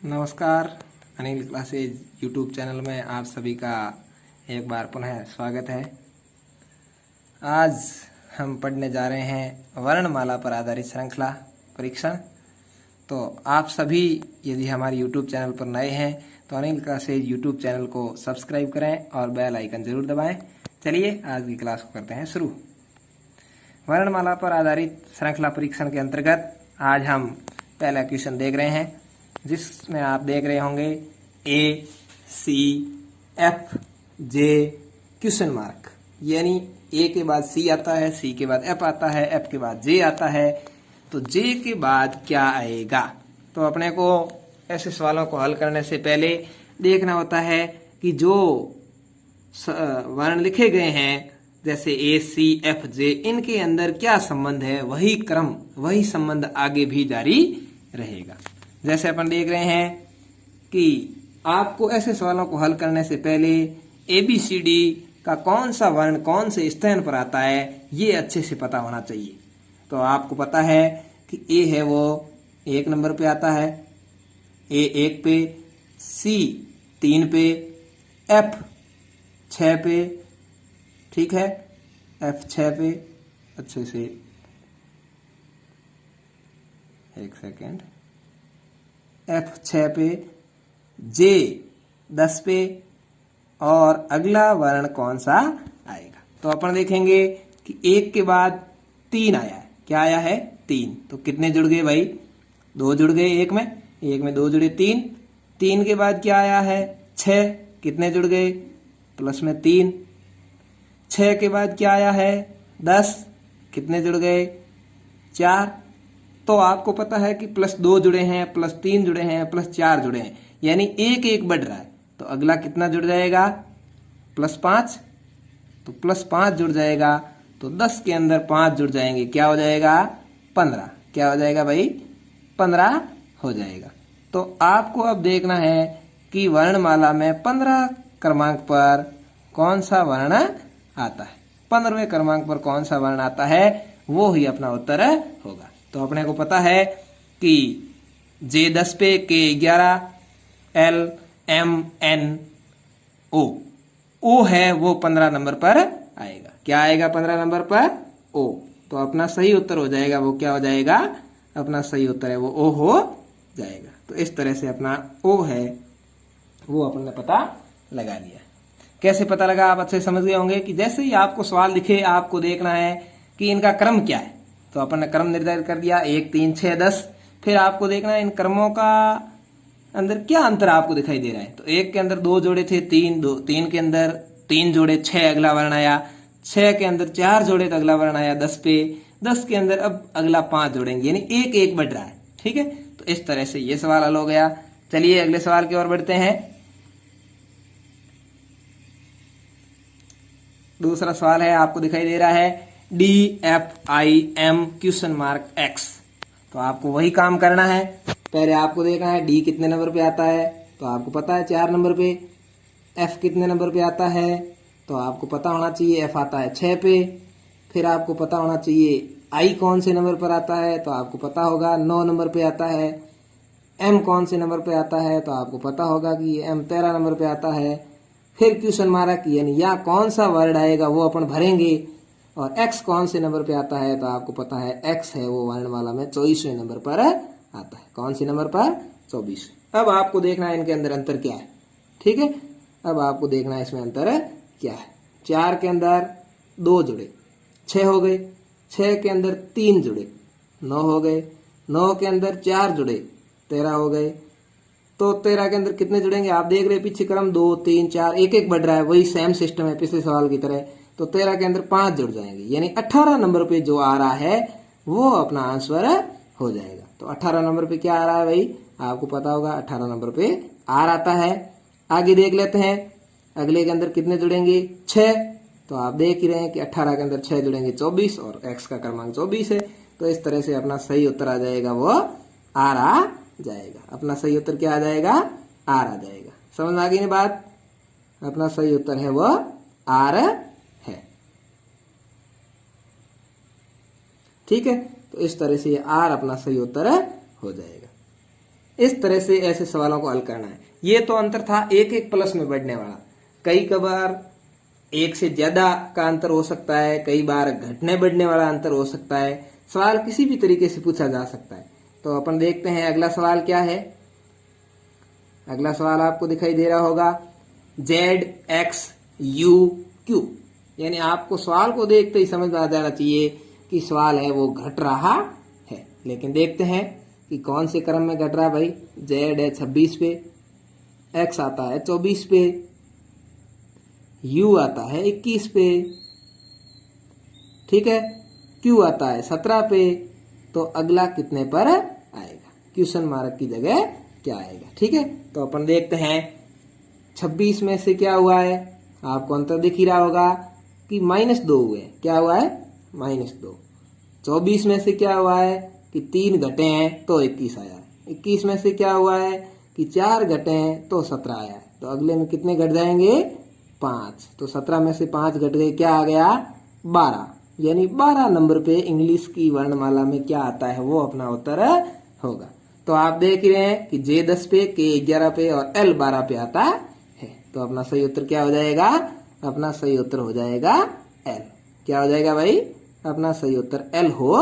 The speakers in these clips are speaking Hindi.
नमस्कार। अनिल क्लासेज यूट्यूब चैनल में आप सभी का एक बार पुनः स्वागत है। आज हम पढ़ने जा रहे हैं वर्णमाला पर आधारित श्रृंखला परीक्षण। तो आप सभी यदि हमारे यूट्यूब चैनल पर नए हैं तो अनिल क्लासेज यूट्यूब चैनल को सब्सक्राइब करें और बेल आइकन जरूर दबाएं। चलिए आज की क्लास को करते हैं शुरू। वर्णमाला पर आधारित श्रृंखला परीक्षण के अंतर्गत आज हम पहला क्वेश्चन देख रहे हैं, जिसमें आप देख रहे होंगे ए सी एफ जे क्वेश्चन मार्क, यानी ए के बाद सी आता है, सी के बाद एफ आता है, एफ के बाद जे आता है, तो जे के बाद क्या आएगा। तो अपने को ऐसे सवालों को हल करने से पहले देखना होता है कि जो वर्ण लिखे गए हैं जैसे ए सी एफ जे, इनके अंदर क्या संबंध है, वही क्रम वही संबंध आगे भी जारी रहेगा। जैसे अपन देख रहे हैं कि आपको ऐसे सवालों को हल करने से पहले ABCD का कौन सा वर्ण कौन से स्थान पर आता है ये अच्छे से पता होना चाहिए। तो आपको पता है कि A है वो 1 नंबर पे आता है, A 1 पे, C 3 पे, F 6 पे, ठीक है, F 6 पे, अच्छे से एक सेकेंड, F 6 पे, J 10 पे, और अगला वर्ण कौन सा आएगा। तो अपन देखेंगे कि 1 के बाद 3 आया है। क्या आया है? 3। तो कितने जुड़ गए भाई? 2 जुड़ गए एक में 2 जुड़े 3। 3 के बाद क्या आया है? 6। कितने जुड़ गए? प्लस में 3। 6 के बाद क्या आया है? 10। कितने जुड़ गए? 4। तो आपको पता है कि प्लस 2 जुड़े हैं, प्लस 3 जुड़े हैं, प्लस 4 जुड़े हैं, यानी एक एक बढ़ रहा है। तो अगला कितना जुड़ जाएगा? प्लस 5। तो प्लस 5 जुड़ जाएगा, तो 10 के अंदर 5 जुड़ जाएंगे, क्या हो जाएगा? 15। क्या हो जाएगा भाई? 15 हो जाएगा। तो आपको अब देखना है कि वर्णमाला में 15 क्रमांक पर कौन सा वर्ण आता है। 15वें क्रमांक पर कौन सा वर्ण आता है वो ही अपना उत्तर होगा। तो अपने को पता है कि J 10 पे, K 11, L M N O, O है वो 15 नंबर पर आएगा। क्या आएगा 15 नंबर पर? O। तो अपना सही उत्तर हो जाएगा वो, क्या हो जाएगा? अपना सही उत्तर है वो O हो जाएगा। तो इस तरह से अपना O है वो अपन ने पता लगा लिया। कैसे पता लगा आप अच्छे समझ गए होंगे कि जैसे ही आपको सवाल दिखे आपको देखना है कि इनका क्रम क्या है। तो अपन ने क्रम निर्धारित कर दिया 1 3 6 10। फिर आपको देखना है इन क्रमों का अंदर क्या अंतर आपको दिखाई दे रहा है। तो 1 के अंदर 2 जोड़े थे, 3 के अंदर 3 जोड़े, 6 अगला वर्ण आया। 6 के अंदर 4 जोड़े तो अगला वर्ण आया 10 पे। 10 के अंदर अब अगला 5 जोड़ेंगे, यानी एक एक बढ़ रहा है। ठीक है, तो इस तरह से ये सवाल हल हो गया। चलिए अगले सवाल की ओर बढ़ते हैं। दूसरा सवाल है, आपको दिखाई दे रहा है DFIM क्वेश्चन मार्क X। तो आपको वही काम करना है। पहले आपको देखना है D कितने नंबर पे आता है। तो आपको पता है 4 नंबर पे। F कितने नंबर पे आता है? तो आपको पता होना चाहिए F आता है 6 पे। फिर आपको पता होना चाहिए I कौन से नंबर पर आता है। तो आपको पता होगा 9 नंबर पे आता है। M कौन से नंबर पे आता है? तो आपको पता होगा कि M 13 नंबर पे आता है। फिर क्वेश्चन मार्क, यानी या कौन सा वर्ड आएगा वो अपन भरेंगे। और X कौन से नंबर पे आता है? तो आपको पता है X है वो वर्णमाला में 24वें नंबर पर आता है। कौन से नंबर पर? 24। अब आपको देखना है इनके अंदर अंतर क्या है। ठीक है, अब आपको देखना है इसमें अंतर क्या है। 4 के अंदर 2 जुड़े, 6 हो गए। 6 के अंदर 3 जुड़े, 9 हो गए। 9 के अंदर 4 जुड़े, 13 हो गए। तो 13 के अंदर कितने जुड़ेंगे? आप देख रहे हैं पीछे क्रम 2 3 4 एक एक बढ़ रहा है, वही सेम सिस्टम है पिछले सवाल की तरह। तो 13 के अंदर 5 जुड़ जाएंगे, यानी 18 नंबर पे जो आ रहा है वो अपना आंसर हो जाएगा। तो 18 नंबर पे क्या आ रहा है भाई? आपको पता होगा 18 नंबर पे R आता है। आगे देख लेते हैं अगले के अंदर कितने जुड़ेंगे? 6। तो आप देख ही रहे हैं कि 18 के अंदर 6 जुड़ेंगे 24, और X का क्रमांक 24 है। तो इस तरह से अपना सही उत्तर आ जाएगा वो R आ जाएगा। अपना सही उत्तर क्या आ जाएगा? R आ जाएगा। समझ में आ गई ना बात? अपना सही उत्तर है वो R है। ठीक है, तो इस तरह से R अपना सही उत्तर हो जाएगा। इस तरह से ऐसे सवालों को हल करना है। ये तो अंतर था एक एक प्लस में बढ़ने वाला। कई बार एक से ज्यादा का अंतर हो सकता है, कई बार घटने बढ़ने वाला अंतर हो सकता है। सवाल किसी भी तरीके से पूछा जा सकता है। तो अपन देखते हैं अगला सवाल क्या है। अगला सवाल आपको दिखाई दे रहा होगा जेड एक्स यू क्यू, यानी आपको सवाल को देखते ही समझ में आ जाना चाहिए कि सवाल है वो घट रहा है। लेकिन देखते हैं कि कौन से क्रम में घट रहा है भाई। जेड है 26 पे, एक्स आता है 24 पे, यू आता है 21 पे, ठीक है, क्यू आता है 17 पे। तो अगला कितने पर आएगा, क्वेश्चन मार्क की जगह क्या आएगा, ठीक है। तो अपन देखते हैं 26 में से क्या हुआ है, आपको अंतर दिख ही रहा होगा कि -2 हुए। क्या हुआ है, -2। 24 में से क्या हुआ है कि 3 घटे हैं तो 21 आया। 21 में से क्या हुआ है कि 4 घटे हैं तो 17 आया। तो अगले में कितने घट जाएंगे, 5। तो 17 में से 5 घट गए, क्या आ गया 12। यानी 12 नंबर पे इंग्लिश की वर्णमाला में क्या आता है वो अपना उत्तर होगा। तो आप देख रहे हैं कि जे 10 पे, के 11 पे और एल 12 पे आता है। तो अपना सही उत्तर क्या हो जाएगा, अपना सही उत्तर हो जाएगा एल। क्या हो जाएगा भाई, अपना सही उत्तर एल हो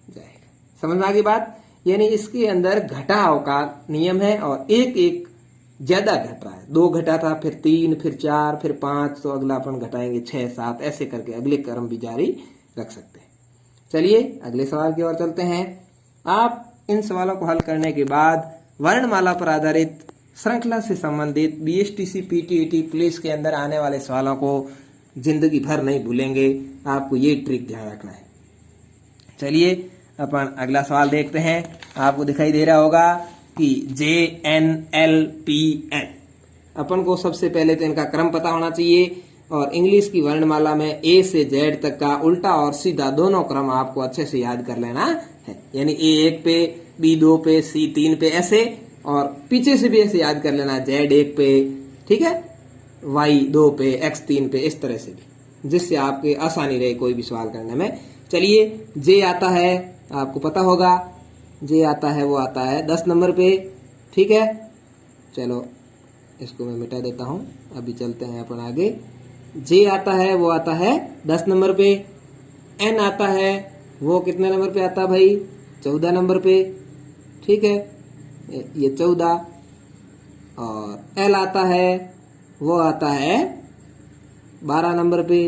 जाएगा। समझ में आ गई बात। यानी इसके अंदर घटाव का नियम है और एक एक ज्यादा घट रहा है। 2 घटा था, फिर 3, फिर 4, फिर 5, तो अगला अपन घटाएंगे 6, 7, ऐसे करके अगले क्रम भी जारी रख सकते हैं। चलिए अगले सवाल की ओर चलते हैं। आप इन सवालों को हल करने के बाद वर्णमाला पर आधारित श्रृंखला से संबंधित बीएसटीसी पीटीईटी पुलिस के अंदर आने वाले सवालों को जिंदगी भर नहीं भूलेंगे। आपको ये ट्रिक ध्यान रखना है। चलिए अपन अगला सवाल देखते हैं। आपको दिखाई दे रहा होगा कि JNLPN। अपन को सबसे पहले तो इनका क्रम पता होना चाहिए और इंग्लिश की वर्णमाला में ए से जेड तक का उल्टा और सीधा दोनों क्रम आपको अच्छे से याद कर लेना है। यानी A1 पे, B2 पे, C3 पे, ऐसे, और पीछे से भी ऐसे याद कर लेना, Z1 पे, ठीक है, Y2 पे, X3 पे, इस तरह से भी, जिससे आपके आसानी रहे कोई भी सवाल करने में। चलिए जे आता है, आपको पता होगा जे आता है वो आता है 10 नंबर पे, ठीक है। चलो इसको मैं मिटा देता हूं, अभी चलते हैं अपन आगे। जे आता है वो आता है 10 नंबर पे। एन आता है वो कितने नंबर पे आता है भाई, 14 नंबर पे, ठीक है, ये 14। और एल आता है वो आता है 12 नंबर पे।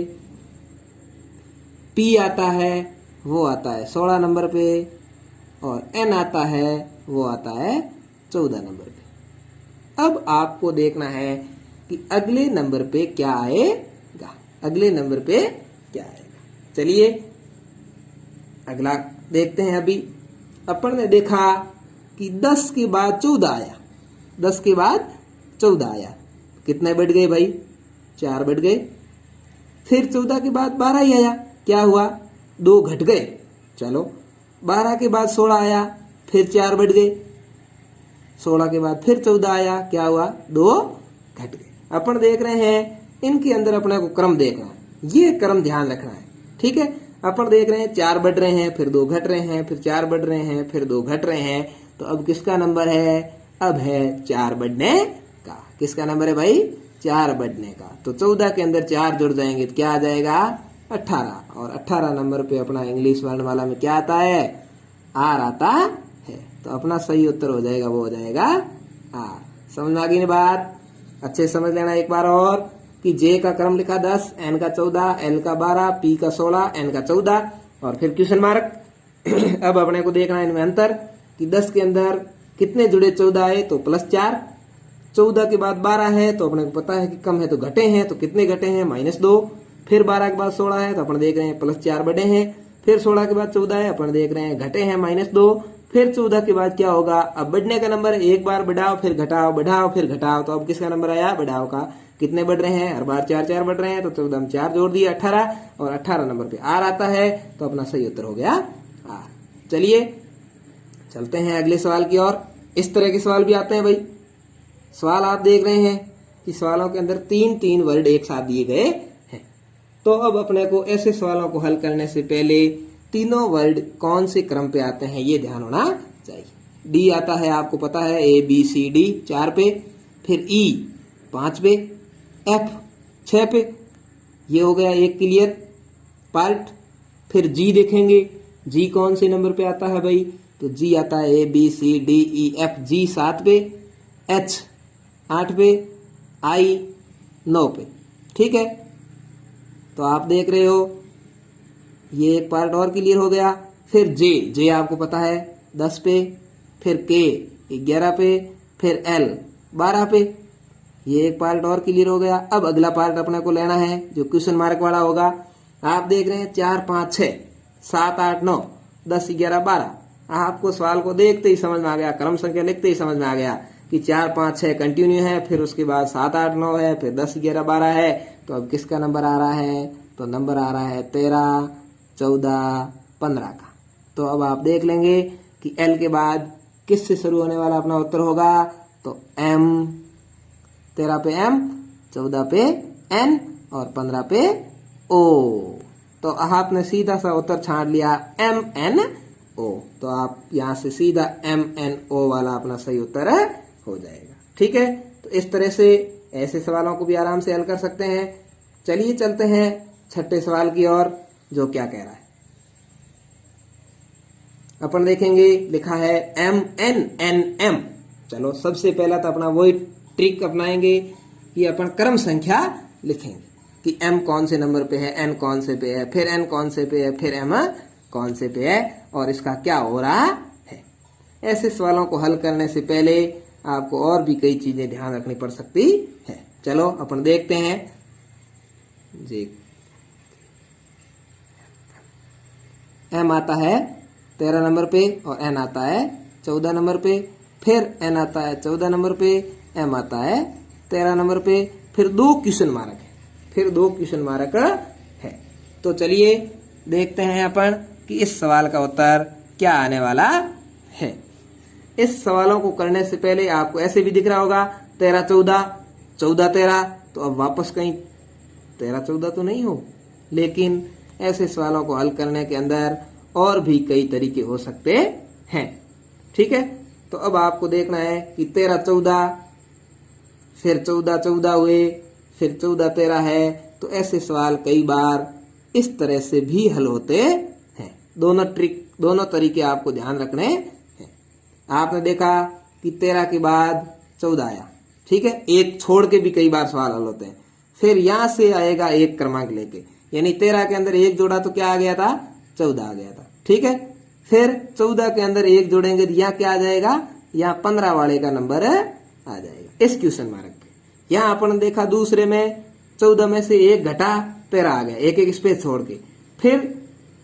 पी आता है वो आता है 16 नंबर पे और एन आता है वो आता है 14 नंबर पे। अब आपको देखना है कि अगले नंबर पे क्या आएगा, अगले नंबर पे क्या आएगा। चलिए अगला देखते हैं। अभी अपन ने देखा कि 10 के बाद 14 आया, 10 के बाद 14 आया, कितने बढ़ गए भाई, 4 बढ़ गए। फिर 14 के बाद 12 ही आया, क्या हुआ, 2 घट गए। चलो 12 के बाद 16 आया, फिर 4 बढ़ गए। 16 के बाद फिर 14 आया, क्या हुआ, 2 घट गए। अपन देख रहे हैं इनके अंदर अपने को क्रम देखना है, ये क्रम ध्यान रखना है, ठीक है। अपन देख रहे हैं 4 बढ़ रहे हैं, फिर 2 घट रहे हैं, फिर 4 बढ़ रहे हैं, फिर 2 घट रहे हैं। तो अब किसका नंबर है, अब है 4 बढ़ने का। किसका नंबर है भाई, 4 बढ़ने का। तो 14 के अंदर 4 जुड़ जाएंगे तो क्या आ जाएगा, 18। और 18 नंबर पे अपना इंग्लिश वर्णमाला में क्या आता है, आर आता है। तो अपना सही उत्तर हो जाएगा, वो हो जाएगा आर। समझ में आ गई ना बात, अच्छे समझ लेना एक बार और कि जे का क्रम लिखा 10, एन का 14, एल का 12, पी का 16, एन का 14 और फिर क्वेश्चन मार्क। अब अपने को देखना है इनमें अंतर कि 10 के अंदर कितने जुड़े, 14 आए तो +4। 14 के बाद 12 है तो अपने को पता है कि कम है तो घटे हैं, तो कितने घटे हैं, -2। फिर 12 के बाद 16 है तो अपन देख रहे हैं +4 बढ़े हैं। फिर 16 के बाद 14 है, अपन देख रहे हैं घटे हैं -2। फिर 14 के बाद क्या होगा, अब बढ़ने का नंबर, एक बार बढ़ाओ फिर घटाओ, बढ़ाओ फिर घटाओ। तो अब किसका नंबर आया, बढ़ाओ का। कितने बढ़ रहे हैं, हर बार 4 बढ़ रहे हैं, तो 14 में 4 जोड़ दिए 18 और 18 नंबर पे आर आता है। तो अपना सही उत्तर हो गया आर। चलिए चलते हैं अगले सवाल की ओर। इस तरह के सवाल भी आते हैं भाई। सवाल आप देख रहे हैं कि सवालों के अंदर 3-3 वर्ड एक साथ दिए गए हैं। तो अब अपने को ऐसे सवालों को हल करने से पहले तीनों वर्ड कौन से क्रम पे आते हैं ये ध्यान होना चाहिए। डी आता है आपको पता है ए बी सी डी 4 पे, फिर ई 5 पे, एफ 6 पे। ये हो गया एक क्लियर पार्ट। फिर जी देखेंगे, जी कौन से नंबर पे आता है भाई, तो जी आता है A B C D E F, G 7 पे, एच 8 पे, आई 9 पे। ठीक है, तो आप देख रहे हो ये एक पार्ट और क्लियर हो गया। फिर जे, जे आपको पता है 10 पे, फिर के 11 पे, फिर एल 12 पे। ये एक पार्ट और क्लियर हो गया। अब अगला पार्ट अपने को लेना है जो क्वेश्चन मार्क वाला होगा। आप देख रहे हैं 4 5 6 7 8 9 10 11 12। आपको सवाल को देखते ही समझ में आ गया, क्रम संख्या लिखते ही समझ में आ गया कि 4 5 6 कंटिन्यू है, फिर उसके बाद 7 8 9 है, फिर 10 11 12 है। तो अब किसका नंबर आ रहा है, तो नंबर आ रहा है 13 14 15 का। तो अब आप देख लेंगे कि एल के बाद किससे शुरू होने वाला अपना उत्तर होगा, तो एम, 13 पे एम, 14 पे एन और 15 पे ओ। तो आपने सीधा सा उत्तर छांट लिया एम एन ओ। तो आप यहां से सीधा एम एन ओ वाला अपना सही उत्तर हो जाएगा। ठीक है, तो इस तरह से ऐसे सवालों को भी आराम से हल कर सकते हैं। चलिए चलते हैं छठे सवाल की ओर, जो क्या कह रहा है अपन देखेंगे। लिखा है एम एन एन एम। चलो सबसे पहला तो अपना वही ट्रिक अपनाएंगे कि अपन क्रम संख्या लिखेंगे कि एम कौन से नंबर पे है, एन कौन से पे है, फिर एन कौन से पे है, फिर एम कौन से पे है और इसका क्या हो रहा है। ऐसे सवालों को हल करने से पहले आपको और भी कई चीजें ध्यान रखनी पड़ सकती है। चलो अपन देखते हैं जी। एम आता है 13 नंबर पे और एन आता है 14 नंबर पे, फिर एन आता है 14 नंबर पे, एम आता है 13 नंबर पे, फिर 2 क्वेश्चन मार्क है, फिर 2 क्वेश्चन मार्क है। तो चलिए देखते हैं अपन कि इस सवाल का उत्तर क्या आने वाला है। इस सवालों को करने से पहले आपको ऐसे भी दिख रहा होगा 13 14 14 13। तो अब वापस कहीं 13 14 तो नहीं हो, लेकिन ऐसे सवालों को हल करने के अंदर और भी कई तरीके हो सकते हैं। ठीक है, तो अब आपको देखना है कि 13 14, फिर 14 14 हुए, फिर 14 13 है। तो ऐसे सवाल कई बार इस तरह से भी हल होते हैं। दोनों तरीके आपको ध्यान रखने हैं। आपने देखा कि 13 के बाद 14 आया, ठीक है, एक छोड़ के भी कई बार सवाल हल होते हैं। फिर यहां से आएगा एक क्रमांक लेके, यानी 13 के अंदर एक जोड़ा तो क्या आ गया था, 14 आ गया था। ठीक है, फिर 14 के अंदर एक जोड़ेंगे तो यहाँ क्या आ जाएगा, यहाँ 15 वाले का नंबर आ जाएगा इस क्वेश्चन मार्क पे। यहाँ अपन देखा दूसरे में 14 में से एक घटा 13 आ गया, एक एक स्पेस छोड़ के। फिर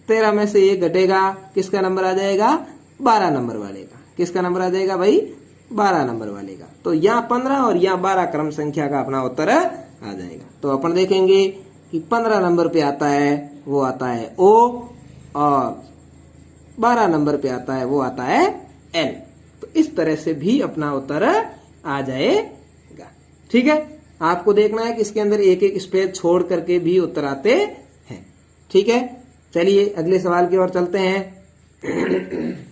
13 में से एक घटेगा, किसका नंबर आ जाएगा, 12 नंबर वाले का। किसका नंबर आ जाएगा भाई, 12 नंबर वाले का। तो यहाँ 15 और यहाँ 12 क्रम संख्या का अपना उत्तर आ जाएगा। तो अपन देखेंगे कि 15 नंबर पे आता है वो आता है ओ, और 12 नंबर पे आता है वो आता है एन। तो इस तरह से भी अपना उत्तर आ जाएगा। ठीक है, आपको देखना है कि इसके अंदर एक एक स्पेस छोड़ करके भी उत्तर आते हैं। ठीक है, चलिए अगले सवाल की ओर चलते हैं।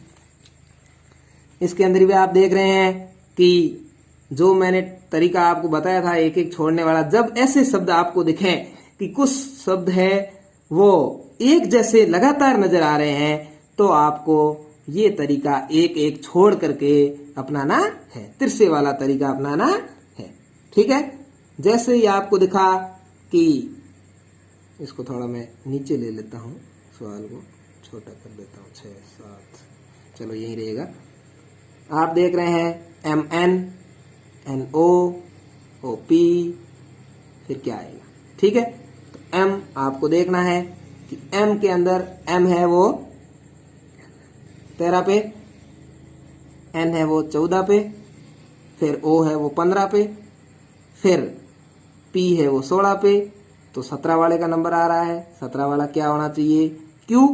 इसके अंदर भी आप देख रहे हैं कि जो मैंने तरीका आपको बताया था एक एक छोड़ने वाला, जब ऐसे शब्द आपको दिखें कि कुछ शब्द है वो एक जैसे लगातार नजर आ रहे हैं, तो आपको ये तरीका एक एक छोड़ करके अपनाना है, तिरछे वाला तरीका अपनाना है। ठीक है, जैसे ही आपको दिखा कि, इसको थोड़ा मैं नीचे ले लेता हूं, सवाल को छोटा कर देता हूं, 6 7, चलो यही रहेगा। आप देख रहे हैं M N N O O P, फिर क्या आएगा। ठीक है, तो एम आपको देखना है कि एम के अंदर एम है वो 13 पे, एन है वो 14 पे, फिर ओ है वो 15 पे, फिर पी है वो 16 पे। तो 17 वाले का नंबर आ रहा है। 17 वाला क्या होना चाहिए, क्यों।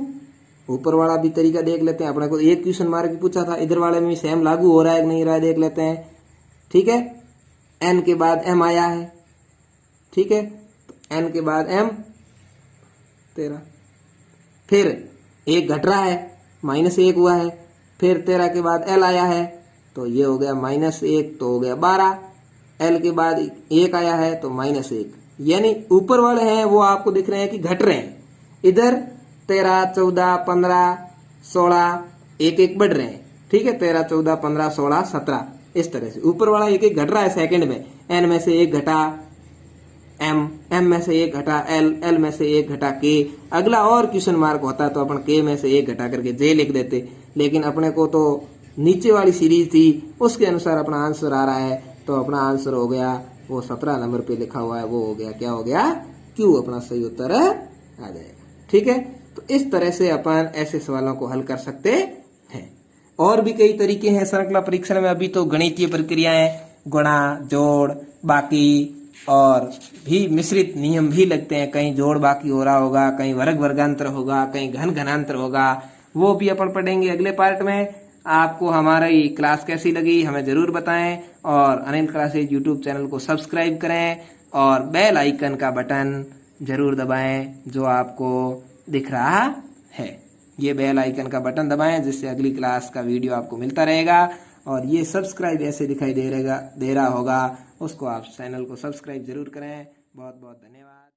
ऊपर वाला भी तरीका देख लेते हैं, अपने को एक क्वेश्चन मार्क पूछा था, इधर वाले में भी सेम लागू हो रहा है कि नहीं रहा है देख लेते हैं। ठीक है, एन के बाद एम आया है। ठीक है, तो एन के बाद एम 13, फिर एक घट रहा है, -1 हुआ है, फिर 13 के बाद एल आया है तो ये हो गया -1 तो हो गया 12। एल के बाद 1 आया है तो -1, यानी ऊपर वाले हैं वो आपको दिख रहे हैं कि घट रहे हैं। इधर 13, 14, 15, 16 एक एक बढ़ रहे हैं। ठीक है, 13, 14, 15, 16, 17 इस तरह से ऊपर वाला एक एक घट रहा है सेकंड में। एन में से एक घटा एम, एम में से एक घटा एल, एल में से एक घटा के। अगला और क्वेश्चन मार्क होता तो अपन के में से एक घटा करके जे लिख देते, लेकिन अपने को तो नीचे वाली सीरीज थी उसके अनुसार अपना आंसर आ रहा है, तो अपना आंसर हो गया वो 17 नंबर पे लिखा हुआ है वो हो गया, क्या हो गया, क्यू अपना सही उत्तर आ जाएगा। ठीक है, तो इस तरह से अपन ऐसे सवालों को हल कर सकते हैं। और भी कई तरीके हैं श्रृंखला परीक्षण में। अभी तो गणितीय प्रक्रियाएं, गुणा, जोड़, बाकी और भी मिश्रित नियम भी लगते हैं। कहीं जोड़ बाकी हो रहा होगा, कहीं वर्ग वर्गांतर होगा, कहीं घन घनांतर होगा, वो भी अपन पढ़ेंगे अगले पार्ट में। आपको हमारी क्लास कैसी लगी हमें जरूर बताएं, और अनिल क्लासेज यूट्यूब चैनल को सब्सक्राइब करें और बेल आइकन का बटन जरूर दबाएं जो आपको दिख रहा है। ये बेल आइकन का बटन दबाएं जिससे अगली क्लास का वीडियो आपको मिलता रहेगा। और ये सब्सक्राइब ऐसे दिखाई दे रहा होगा, उसको आप चैनल को सब्सक्राइब जरूर करें। बहुत बहुत धन्यवाद।